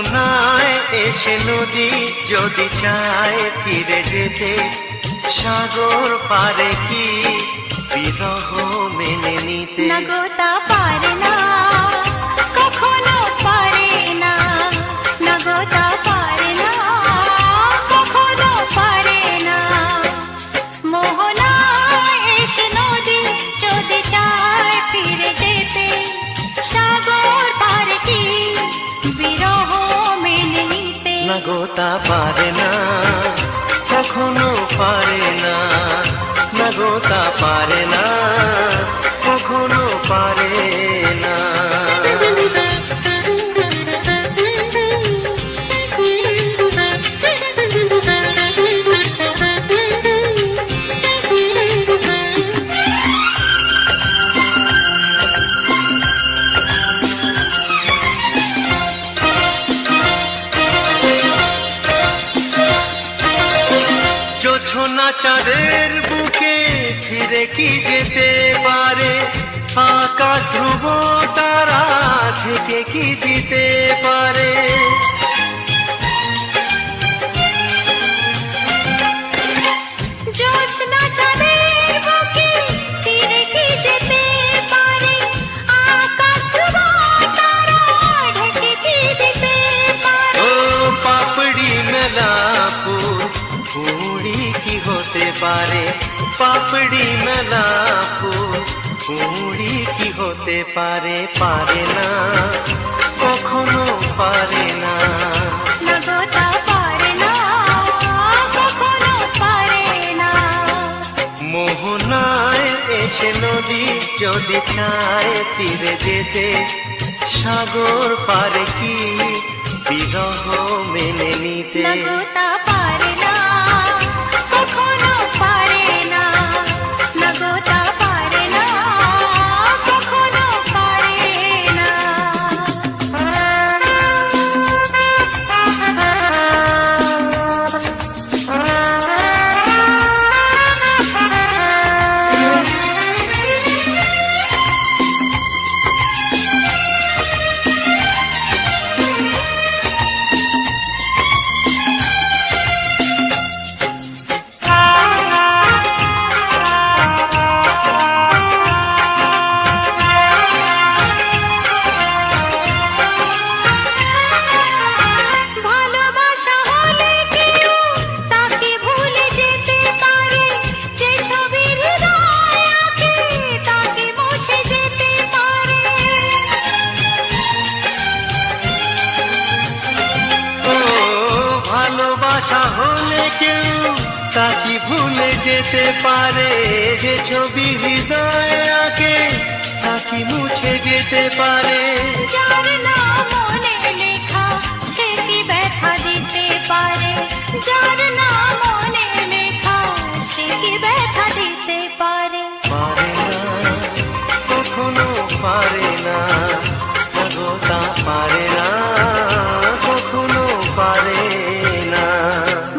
মোহনায় এসে নদী যদি চায় ফিরে যেতে, সাগর পারে কি বিরহ মেনে নিতে? না গো তা পারে না, কখনো পারে না। না গো তা পারে না, কখনো পারে না। মোহনায় এসে নদী যদি চায় ফিরে যেতে, সাগর পারে কি বিরহ মেনে নিতে? না গো তা পারে না, কখনো পারে না। না গো তা পারে না, কখনো পারে না। জোছনা চাঁদের বুকে ফিরে কি যেতে পারে? আকাশ ধ্রুব তারা থেকে কি দিতে পারে? জ্যোৎস্না চাঁদের বুকে ফিরে কি যেতে পারে? আকাশ ধ্রুব তারা ঢেকে কি দিতে পারে? ও পাপড়ি মেলা ফুল কুড়ি কি হতে পারে? পাপড়ি মেলা ফুল কুড়ি কি হতে পারে? পারে না, কখনো পারে না। না গো তা পারে না, কখনো পারে না। মোহনায় এসে নদী যদি চায় ফিরে যেতে, সাগর পারে কি বিরহ মেনে নিতে? না গো তা পারে না, কখনো পারে না। না গো তা পারে না, কখনো পারে না। ভালোবাসা হলে কেউ তাকে ভুলে যেতে পারে, যে ছবির হৃদয় আঁকে তাকে মুছে যেতে পারে। ও ভালোবাসা হলে কেউ তাকে ভুলে যেতে পারে, যে ছবি হৃদয় আঁকে তাকে মুছে যেতে পারে। যার নাম মনে লেখা সে কি ব্যথা দিতে পারে? যার নাম মনে লেখা সে কি ব্যথা দিতে পারে? পারে না, কখনো পারে না। না গো তা পারে না, কখনো পারে না।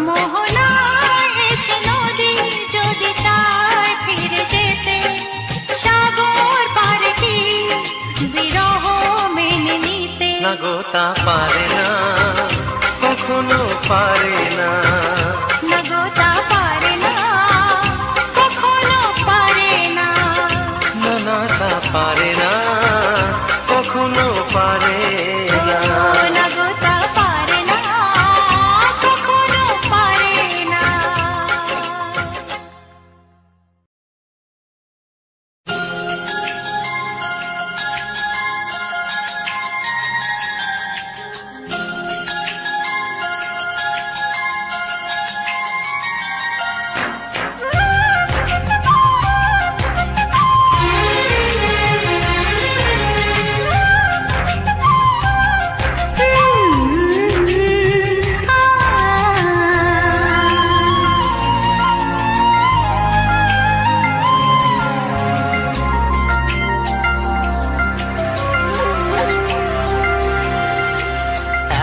মোহনায় এসে নদী যদি চায় ফিরে যেতে, সাগর পারে কি বিরহ মেনে নিতে? না গো তা পারে না, কখনো পারে না। না গো তা পারে না, কখনো পারে না। না না তা পারে না, কখনো পারে না। না গো তা পারে না, কখনো পারে না।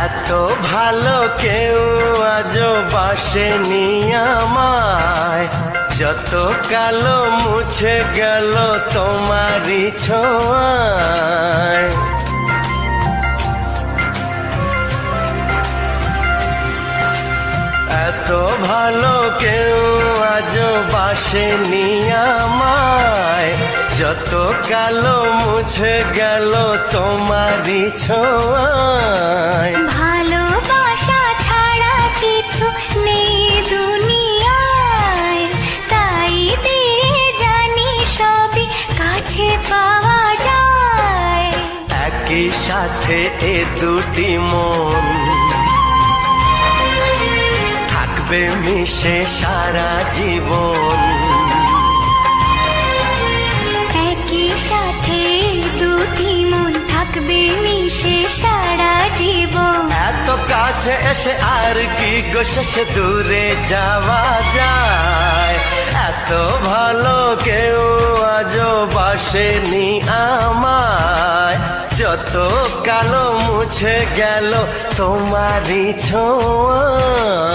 এত ভালো কেউ আজও বাসেনি আমায়, যত কালো মুছে গেল তোমারই ছোঁয়ায়। এত ভালো কেউ আজও বাসেনি আমায়, যত কালো মুছে গেল তোমারই ছোঁয়ায়। ভালোবাসা ছাড়া কিছু নেই দুনিয়ায়, তাই দিয়ে জানি সবই কাছে পাওয়া যায়। একই সাথে এ দুটি মন থাকবে মিশে সারা জীবন। একই সাথে দুটি মন থাকবে মিশে সারা জীবন। এত কাছে এসে আর কি গো শেষে দূরে যাওয়া যায়। এত ভালো কেউ আজও বাসেনি আমায়, যত কালো মুছে গেল তোমারই ছোঁয়ায়।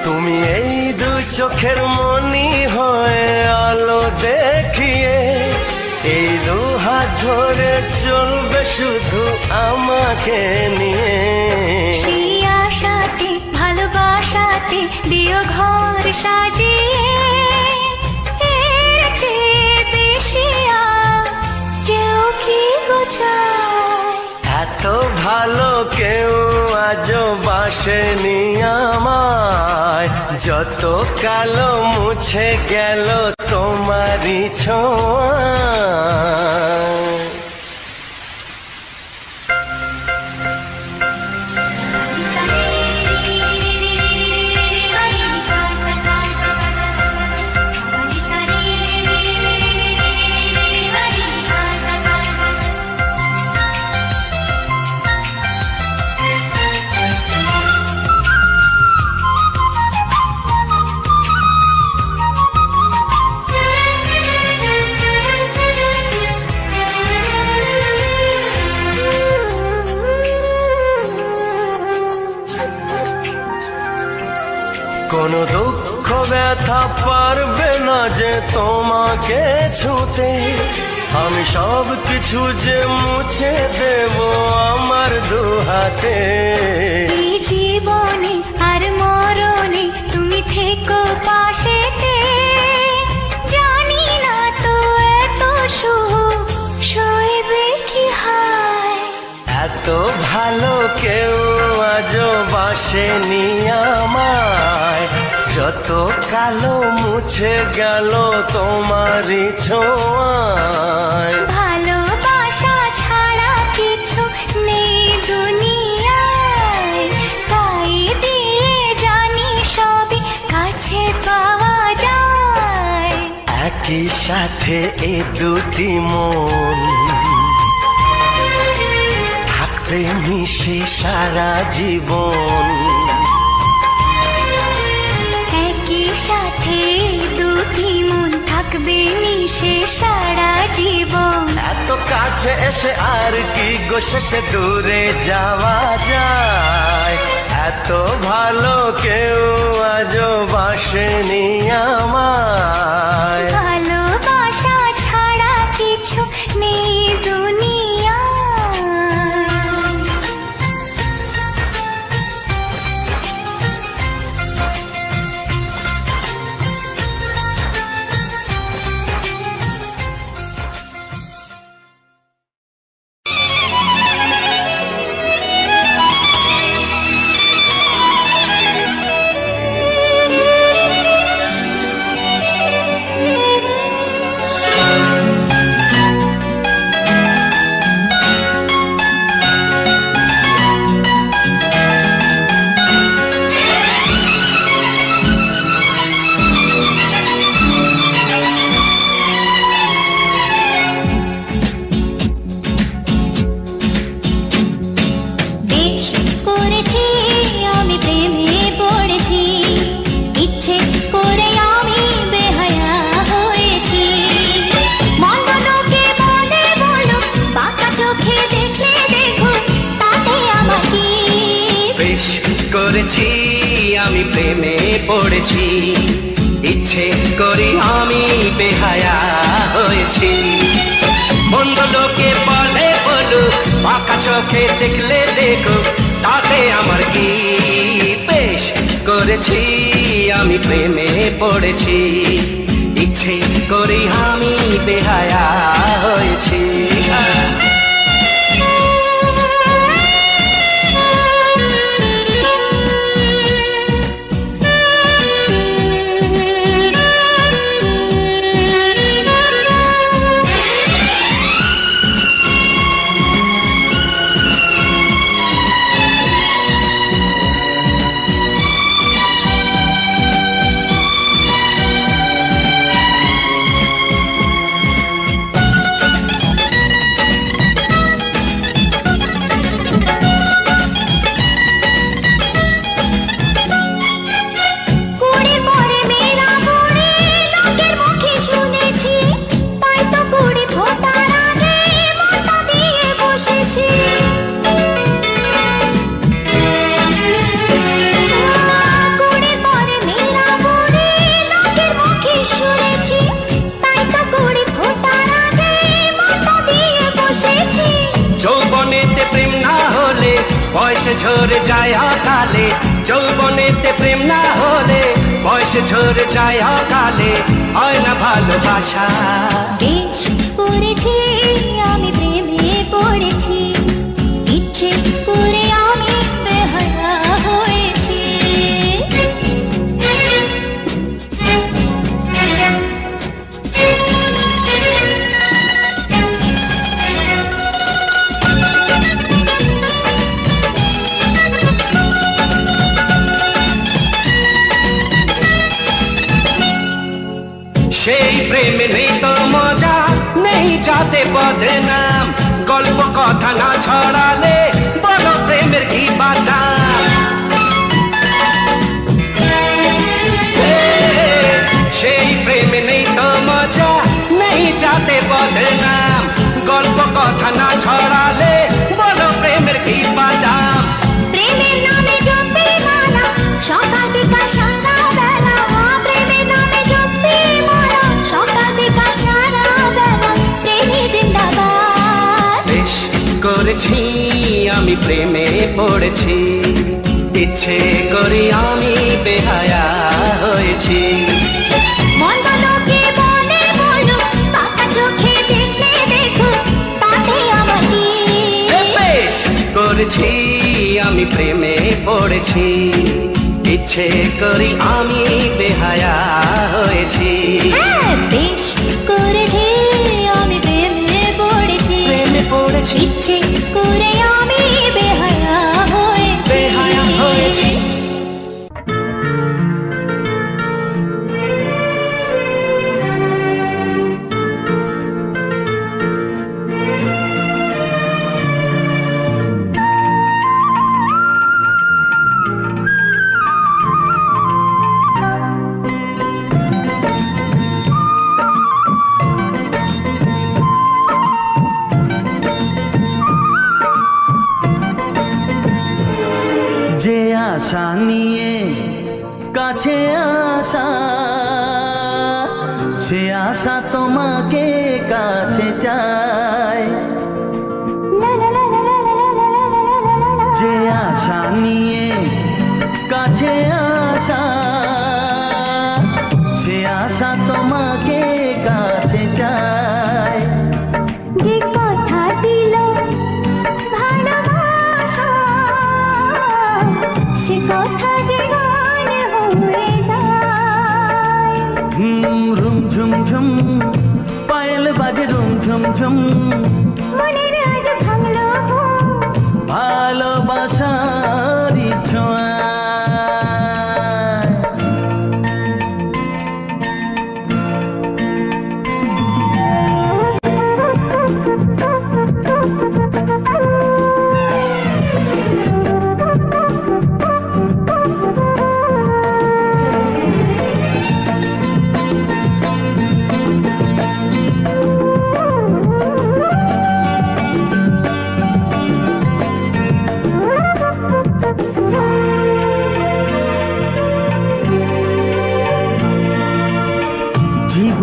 তুমি এই দুই চোখের মনি হয়ে আলো দেখিয়ে, এই দু হাত ধরে চলবে শুধু আমাকে নিয়ে। সেই আশাতে ভালোবাসাতে দিও ঘর সাজিয়ে, এর চেয়ে বেশি আর কেউ কি গো চায়। এত ভালো কেউ আজও বাসেনি আমায়, যত কালো মুছে গেল তোমারই ছোঁয়ায়। কোনো দুঃখ ব্যথা পারবে না যে তোমাকে ছুঁতে, আমি সব কিছু যে মুছে দেব আমার দুহাতে। এই জীবনে আর মরণে তুমি থেকো পাশেতে, জানি না তো এত সুখ সইবে কি হায়। এত ভালো কেউ আজও বাসেনি আমায়, যত কালো মুছে গেল তোমারই ছোঁয়ায়। ভালোবাসা ছাড়া কিছু নেই দুনিয়ায়, তাই দিয়ে জানি সবই কাছে পাওয়া যায়। একই সাথে এ দুটি মন থাকবে মিশে সারা জীবন। একই সাথে দুটি মন থাকবে মিশে সারা জীবন। এত কাছে এসে আর কি গো শেষে দূরে যাওয়া যায়। এত ভালো কেউ আজও বাসেনি আমায়, ভালোবাসা ছাড়া কিছু নেই দুনিয়ায়। পড়েছি, ইচ্ছে করি আমি বেহায়া হয়েছি। বন্ধ লোকে বলে বলুক, পাকা চোখে দেখলে দেখুক, তাতে আমার কি? বেশ করেছি আমি প্রেমে পড়েছি, ইচ্ছে করি আমি বেহায়া হয়েছি। বয়স ঝরে যায় অকালে, যৌবনেতে প্রেম না হলে বয়স ঝরে যায় অকালে, হয় না ভালোবাসা। বেশ করেছি আমি প্রেমে পড়েছি, ইচ্ছে করে আমি বেহায়া হয়েছি। সেই প্রেমে নেই তো মজা, নেই যাতে বদনাম, গল্প কথা না ছড়ালে বড় প্রেমের কি বাদাম। সেই প্রেমে নেই তো মজা, নেই যাতে বদনাম, গল্প কথা না ছড়ালে বড় প্রেমের কি বাদাম। প্রেমের নামে জপে মালা, সকাল বিকাল সারা বেলা, প্রেমের নামে জপে মালা, সকাল বিকাল সারা বেলা, প্রেমী জিন্দাবাদ। বেশ করেছি আমি প্রেমে পড়েছি, ইচ্ছে করি আমি বেহায়া হয়েছি। মন্দ লোকে বলে বলুক, পাকা চোখে দেখলে দেখুক, তাতে আমার কি? বেশ করেছি আমি প্রেমে পড়েছি, ইচ্ছে করি আমি বেহায়া হয়েছি। হ্যাঁ, বেশ করেছি আমি প্রেমে পড়েছি, প্রেমে পড়েছি, ইচ্ছে করে আমি বেহায়া হয়েছি। বেহায়া হয়েছি। যে আশা নিয়ে কাছে আসা, সে আশা তোমাকে কাছে চায়। যে আশা নিয়ে কাছে আসা, সে আশা তোমাকে কাছে চায়। যে কথা দিল ভালোবাসা, সে কথা যে গান হয়ে যায়। রুম ঝুম ঝুম পায়েল বাজে, রুম ঝুম ঝুম মনের আজ ভাঙলো ঘুম, ভালোবাসার ছোঁয়া।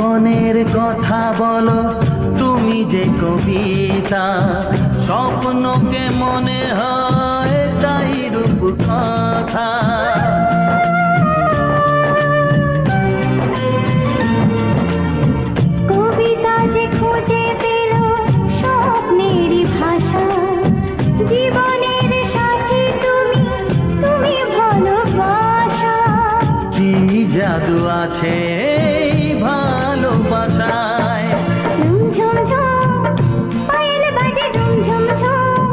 জীবনের কথা বলো তুমি যে কবিতা, স্বপ্নকে মনে হয় তাই রূপ কথা। কবিতা যে খুঁজে পেল স্বপ্নেরই ভাষা, জীবনের সাথী তুমি, তুমি ভালোবাসা। কি জাদু আছে এই ভালোবাসায়, ঝুম ঝুম পায়েল বাজে ঝুম ঝুম ঝুম।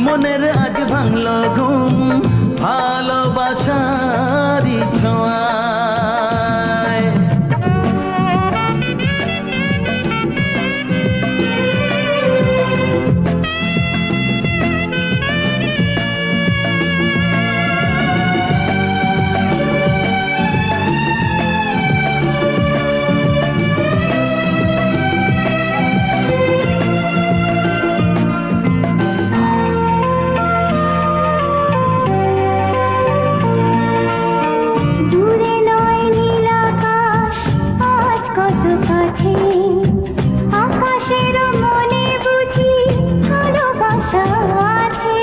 মনের আজ ভাঙলো ঘুম ভালোবাসারই ছোঁয়ায়। দূরে নয় নীল আকাশ আজ কত কাছে, আকাশের মনে বুঝি ভালোবাসা আছে।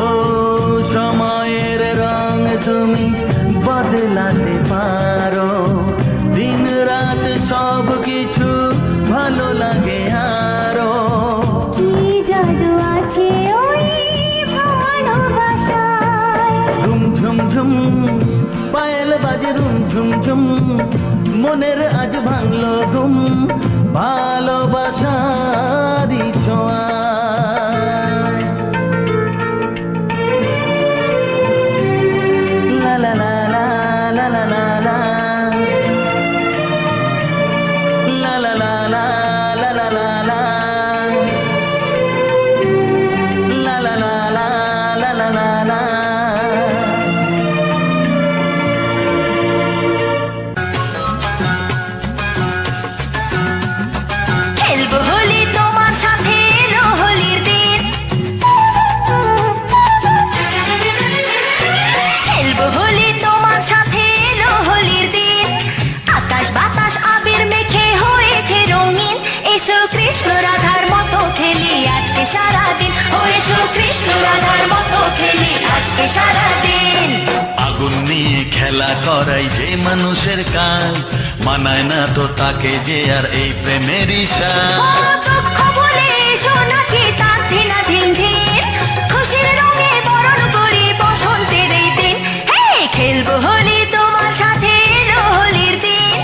ও সময়ের রং তুমি বদলাতে পারো, দিন রাত সব কিছু ভালো লাগে আরো। কি জাদু আছে ওই ভালোবাসায়। ঝুম ঝুম ঝুম পায়েল বাজে রুম ঝুম ঝুম, মনের আজ ভাঙলো ঘুম ভালোবাসারই ছোঁয়ায়। লা লা লা লা লা লা লা লা। লা লা লা লা লা লা লা লা। লা লা লা লা লা লা লা লা। খেলবো হোলি তোমার সাথে এলো হোলির দিন, খেলবো হোলি তোমার সাথে এলো হোলির দিন। আকাশ বাতাস আবির মেখে হয়েছে রঙিন, এসো কৃষ্ণ রাধার মতো খেলি আজকে সারাদিন। ও এসো কৃষ্ণ রাধার মতো খেলি আজকে সারাদিন। আগুন নিয়ে খেলা করাই যে মানুষের কাজ, মানায় না তো তাকে যে আর এই প্রেমেরই ও সাজ। দুঃখ বলে এসো নাচি তার ধিনা ধিন ধিন, খুশির রঙে বরণ করি বসন্তের এই দিন। হে খেলবো হোলি তোমার সাথে এলো হোলির দিন।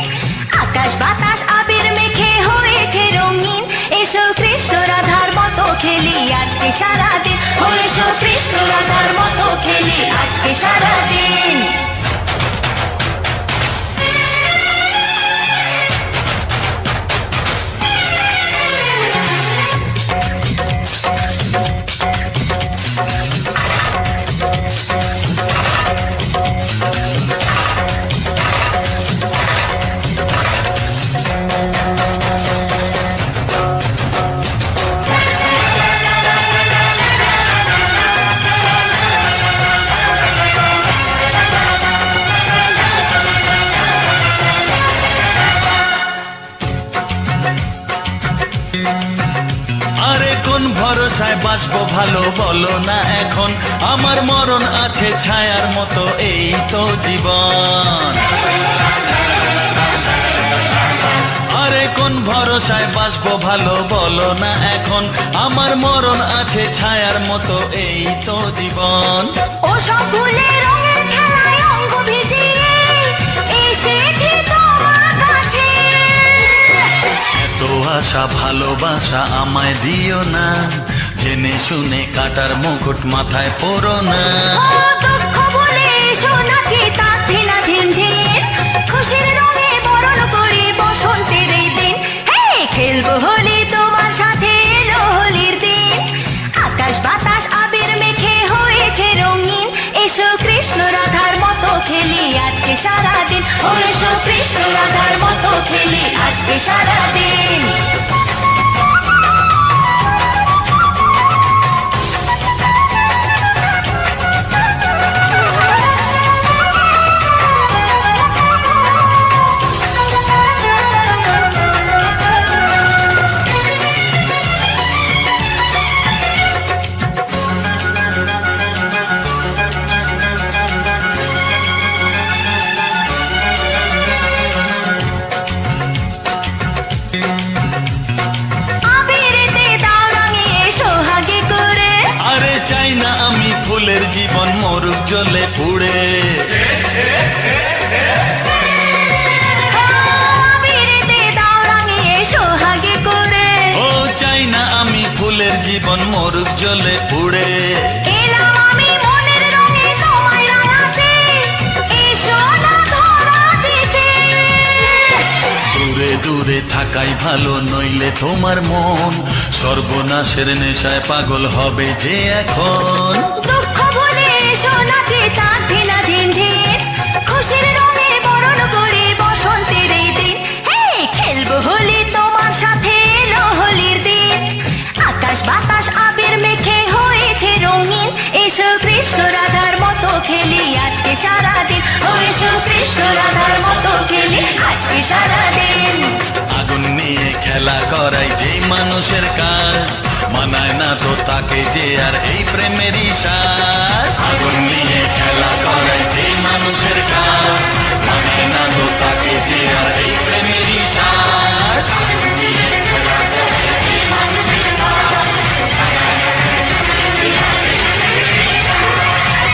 আকাশ বাতাস আবির মেখে হয়েছে রঙিন, এসো কৃষ্ণ রাধার মতো খেলি আজকে সারাদিন। ও এসো কৃষ্ণ রাধার মতো খেলি আজকে সারাদিন। আরে কোন ভরসায় বাঁচবো ভালো বলো না এখন, আমার মরণ আছে ছায়ার মতো এই তো জীবন। আরে কোন ভরসায় বাঁচবো ভালো বলো না এখন, আমার মরণ আছে ছায়ার মতো এই তো জীবন। ও সব ফুলে রঙের খেলায় অঙ্গ ভিজিয়ে এসেছি তোমার কাছে। এত আশা ভালোবাসা আমায় দিও না, জেনে শুনে কাটার মুকুট মাথায় পরো না। ও দুঃখ বলে এসো নাচি তার ধিনা ধিন ধিন, খুশির রঙে বরণ করি বসন্তের এই দিন। হে খেলবো হোলি তোমার সাথে এলো হোলির দিন। আকাশ বাতাস আবির মেখে হয়েছে রঙিন, এসো কৃষ্ণ রাধার মতো খেলি আজকে সারাদিন। ও এসো কৃষ্ণ রাধার মতো খেলি আজকে সারাদিন। মরুক জ্বলে পুড়ে। আবিরেতে দাও রাঙিয়ে সোহাগে করে, ও চাই না আমি ফুলের জীবন মরুক জ্বলে পুড়ে। এলাম আমি মনের রঙে তোমায় রাঙাতে, এসো না ধরা দিতে। দূরে দূরে থাকাই ভালো, নইলে তোমার মন সর্বনাশের নেশায় পাগল হবে যে এখন। দুঃখ ভুলে এসো নাচে তার দিনাধীন ঢের, খুশির রঙে বরণ করে বসন্তের এই দিন। হে খেলবো হোলি তোমার সাথে, এলো হোলির দিন। আকাশ বাতাস আবির মেখে হয়েছে রঙিন, এসো কৃষ্ণ রাধার মতো খেলি আজকে সারাদিন। ও এসো কৃষ্ণ রাধার মতো খেলি আজকে সারাদিন। আগুন নিয়ে খেলা করাই যেই মানুষের কাজ, মানায় না তো তাকে যে আর এই প্রেমেরই সাজ। আগুন নিয়ে খেলা করাই যেই মানুষের কাজ, মানায় না তো তাকে যে আর এই প্রেমেরই সাজ। আগুন নিয়ে খেলা করাই যেই মানুষের কাজ, মানায় না তো তাকে যে আর এই প্রেমেরই সাজ।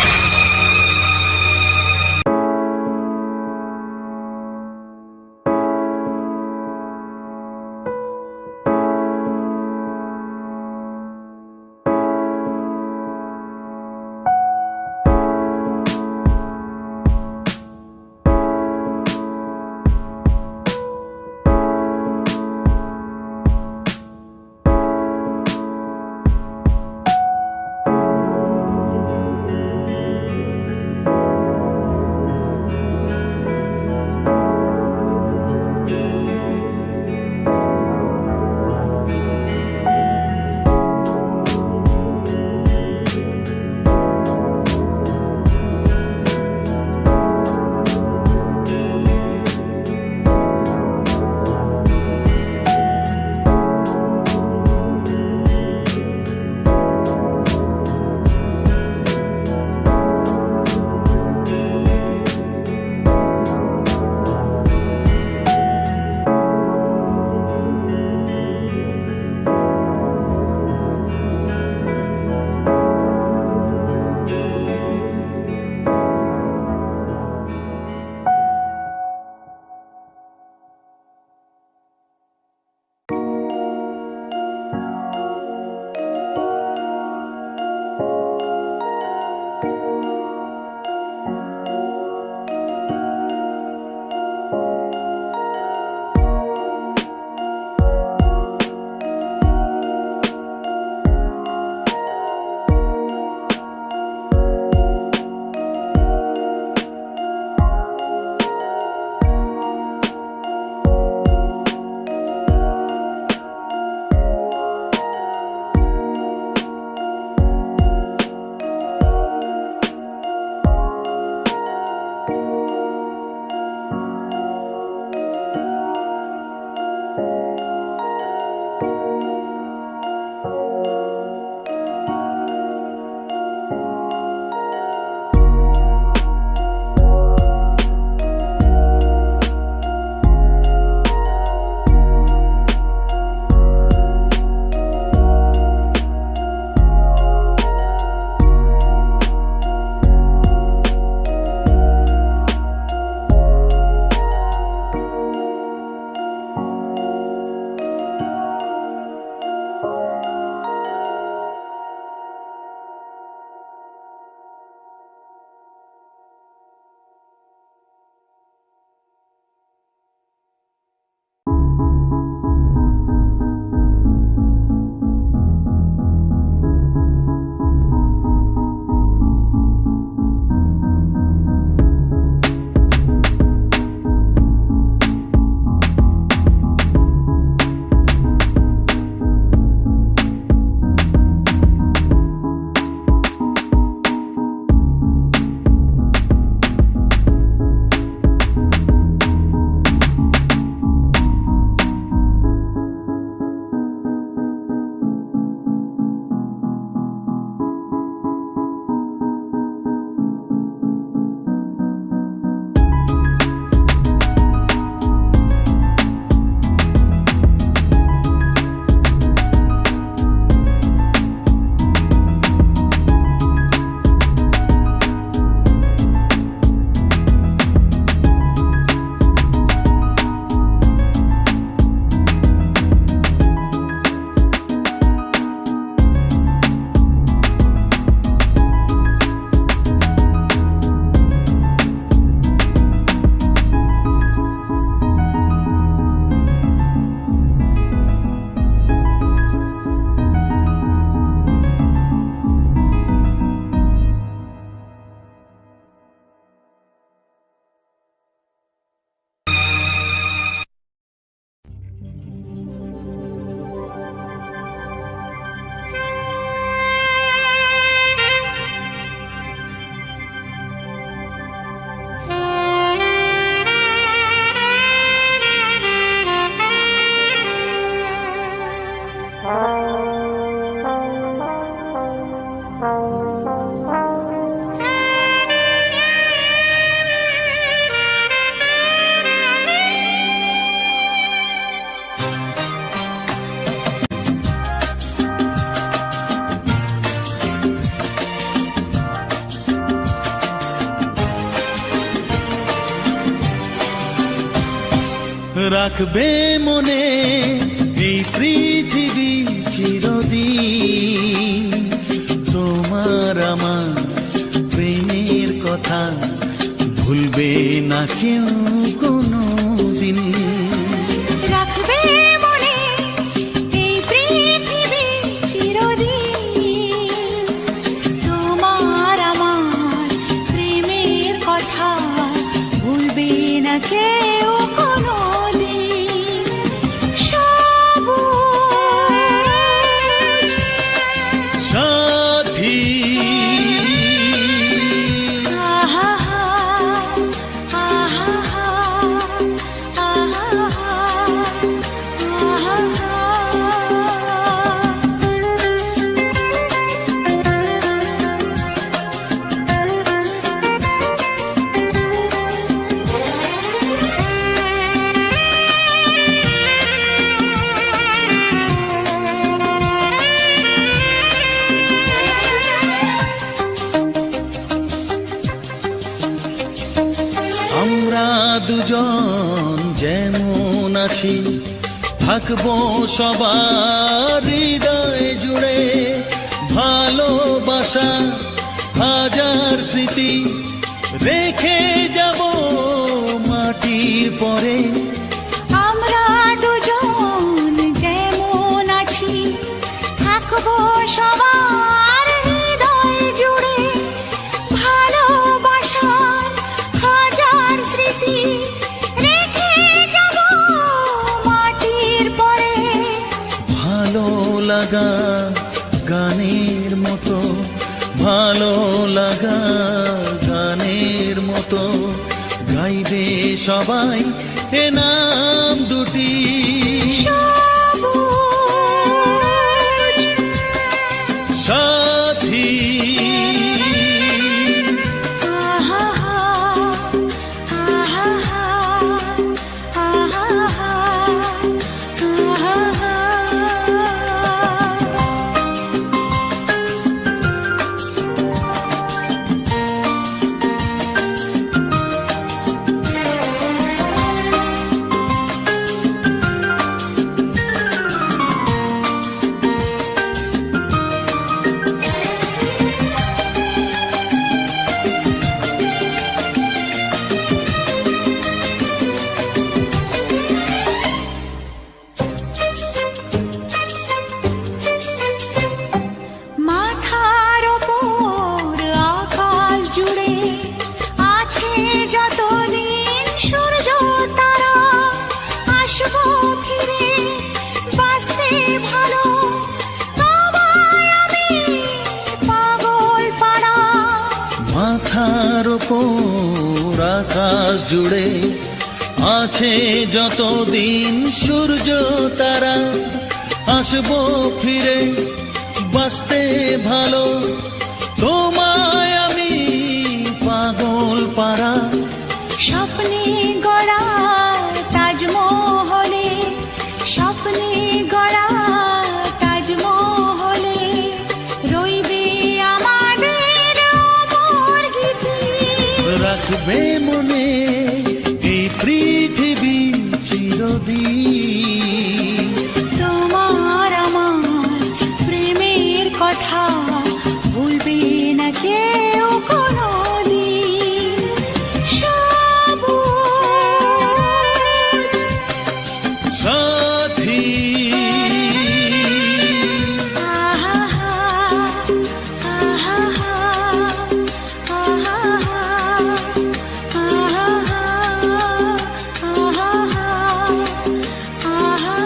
রাখবে মনে এই পৃথিবী চিরদিন, তোমার আমার প্রেমের কথা ভুলবে না কেউ কোনো দিন। রাখবে মনে এই পৃথিবী চিরদিন, তোমার আমার প্রেমের কথা ভুলবে না কেউ কোনো দিন। সবুজ সাথী আহা আহা আহা আমরা দুজন যেমন আছি থাকবো সবার হৃদয় জুড়ে, ভালোবাসা হাজার স্মৃতি রেখে যাব মাটির পরে। আমরা দুজন যেমন আছি থাকবো সবার হৃদয় জুড়ে, ভালোবাসার হাজার স্মৃতি রেখে যাব মাটির পরে। ভালো লাগা গানের মতো, ভালো লাগা গানের মতো গাইবে সবাই এ নাম দুটি। সবুজ সাথী আহা আহা মাথার ওপর আকাশ জুড়ে আছে যতদিন সূর্য তারা, আসবো ফিরে বাঁচতে ভালো তোমায় আমি পাগল পাড়া। মাথার ওপর আকাশ জুড়ে আছে যতদিন সূর্য তারা, আসবো ফিরে বাঁচতে ভালো তোমায় আমি পাগল পাড়া। স্বপ্নে গড়া তাজমহলে, স্বপ্নে গড়া তাজমহলে রইবে আমাদের অমর গীতি। রাখবে মনে এই পৃথিবী চিরদিন, তোমার আমার প্রেমের কথা ভুলবে না কেউ কোনো দিন। সবুজ সাথী আহা আহা আহা আহা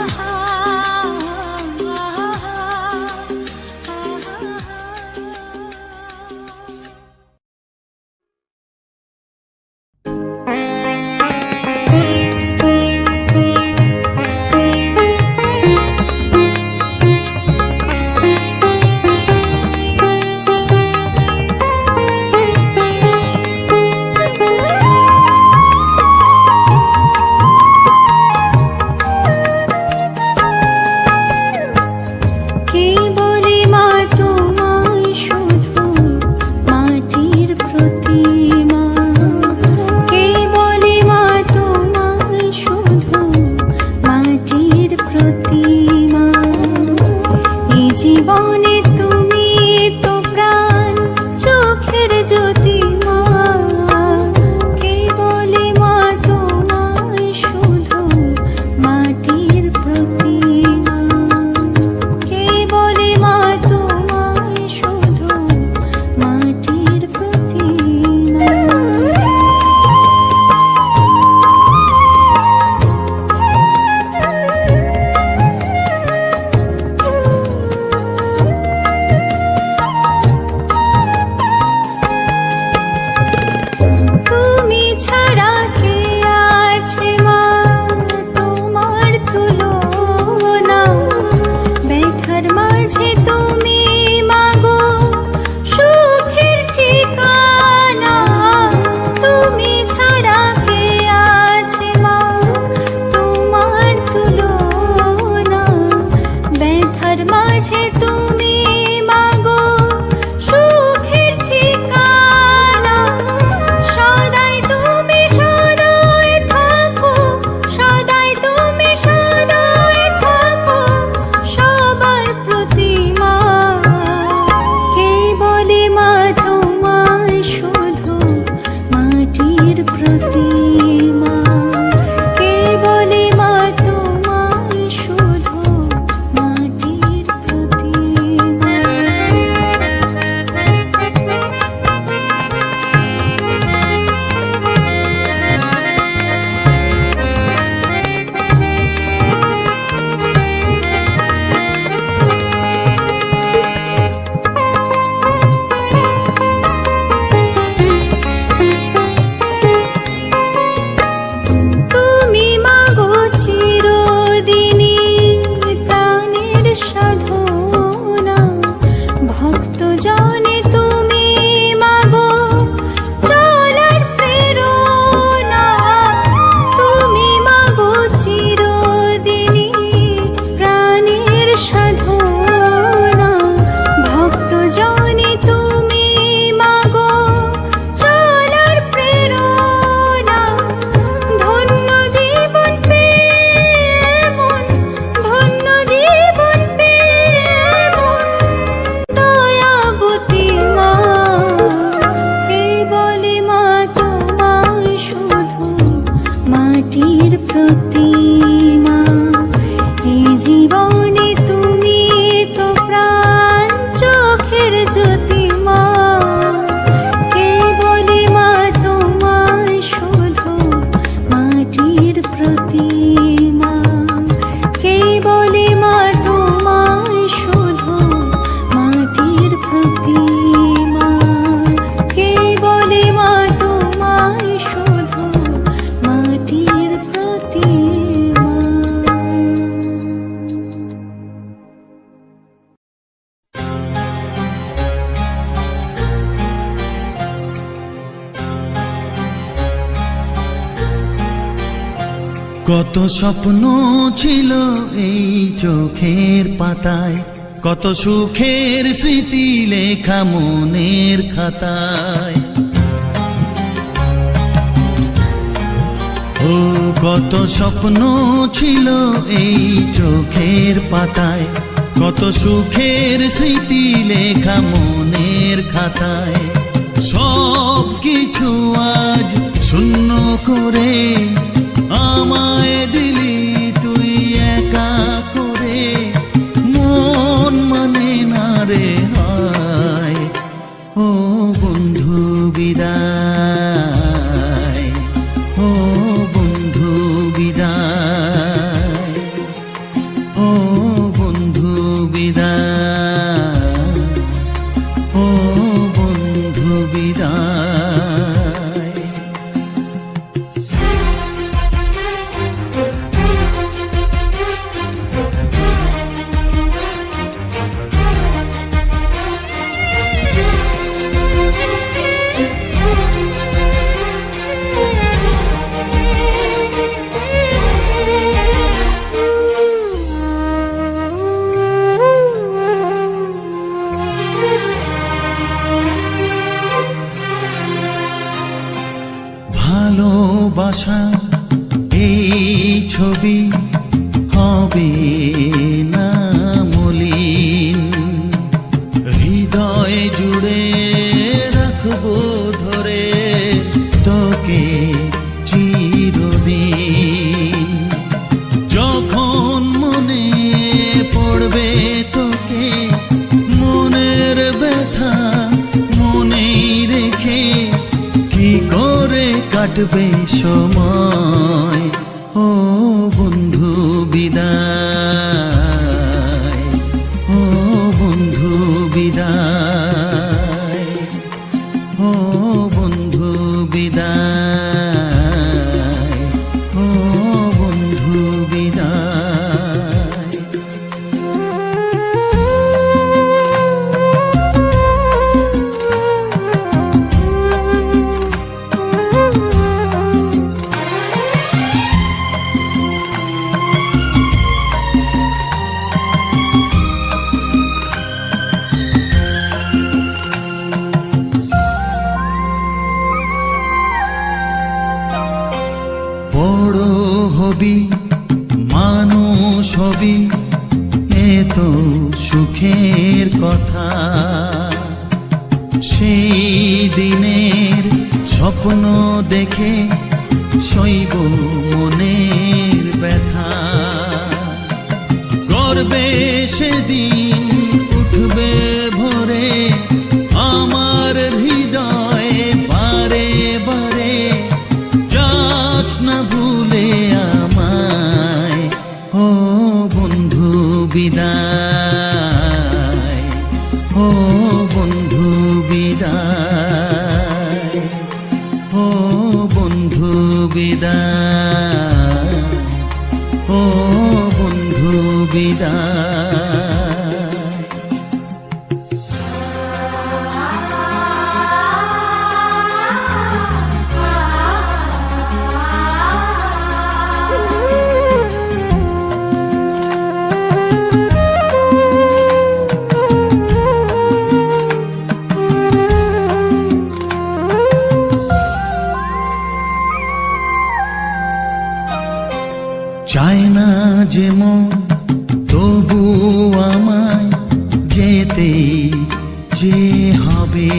ছাড়া কে আছে মা তোমার তুলনা, ব্যথার মাঝে তুমি মাগো সুখের ঠিকানা, তুমি ছাড়া কে আছে মা তোমার তুলনা, ব্যথার মাঝে তুমি মাগো সুখের ঠিকানা, সদাই তুমি সদাই থাকো, সদাই তুমি সদাই থাকো সবার প্রতি মা, কে বলে মা তোমায় শুধু মাটির প্রতিমা, কে বলে মা তোমায় শুধু মাটির প্রতিমা। তুমি মাগো চিরদিনই প্রাণের সাধনা, ভক্ত জনে তুমি মাগো চলার প্রেরণা, তুমি মাগো চিরদিনই প্রাণের সাধনা, ভক্ত জনে তুমি মাগো চলার প্রেরণা, ধন্য জীবন পেয়ে মন, ধন্য জীবন পেয়ে মন দয়াবতী মা, কে বলে মা তোমায় শুধু মাটির প্রতিমা, এই জীবনে তুমি তো প্রাণ চোখের জ্যোতি মা, কে বলে মা তোমায় শুধু মাটির প্রতিমা, কে বলে মা তোমায় শুধু মাটির প্রতিমা, কে বলে মা তোমায় শুধু মাটির প্রতিমা। কত স্বপ্ন ছিল এই চোখের পাতায়, কত সুখের স্মৃতি লেখা মনের খাতায়, ও কত স্বপ্ন ছিল এই চোখের পাতায়, কত সুখের স্মৃতি লেখা মনের খাতায়, সব কিছু আজ শূন্য করে আমায় দিলি তুই একা করে, মন মানে না রে হায়, ও বন্ধু বিদায়, ও বন্ধু বিদায়, ও বন্ধু বিদায়, ও বন্ধু বিদায়। ভালোবাসা এই ছবি হবে না মলিন, হৃদয় জুড়ে রাখবো ধরে তোকে চিরদিন, যখন মনে পড়বে তোকে মনের ব্যথা মনেই রেখে কি করে কাটবে সময়, ও বন্ধু বিদায়, ও বন্ধু বিদায়, ও বন্ধু বিদায়। বড় হবি মানুষ হবি এ তো সুখের কথা, সেই দিনের স্বপ্ন দেখে সইব মনের ব্যথা। গর্বে সেদিন উঠবে ভোরে আমার হৃদয়ে বারে বারে, যাস না ভুলে আমায় ও বন্ধু বিদায়, ও বন্ধু বিদায়, ও বন্ধু বিদায়, ও বন্ধু বিদায়। চায় না যে মন তবু আমায় যেতে যে হবে,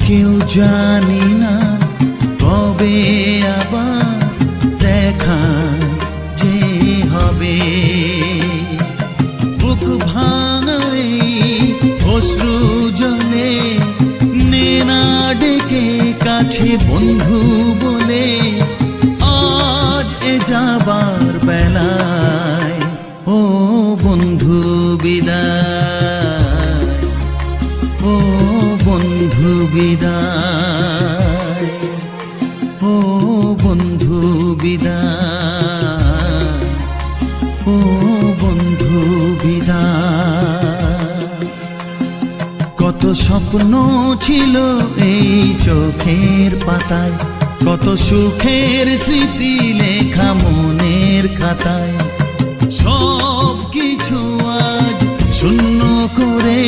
কেউ জানি না কবে আবার দেখা যে হবে। বুক ভাঙাই অশ্রু জলে নে না ডেকে কাছে বন্ধু বলে, আজ এ যাবার বেলায় ও বন্ধু বিদায়, ও বন্ধু বিদায়, ও বন্ধু বিদায়, ও বন্ধু বিদায়। কত স্বপ্ন ছিল এই চোখের পাতায়, কত সুখের স্মৃতি লেখা মনের খাতায়, সব কিছু আজ শূন্য করে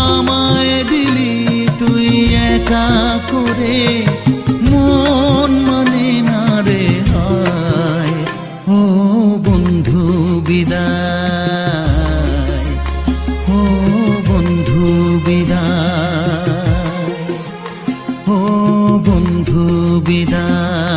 আমায় দিলি তুই একা করে। মন মানে না রে হায় ও বন্ধু বিদায়, ও বন্ধু বিদায়, ও বন্ধু বিদায়।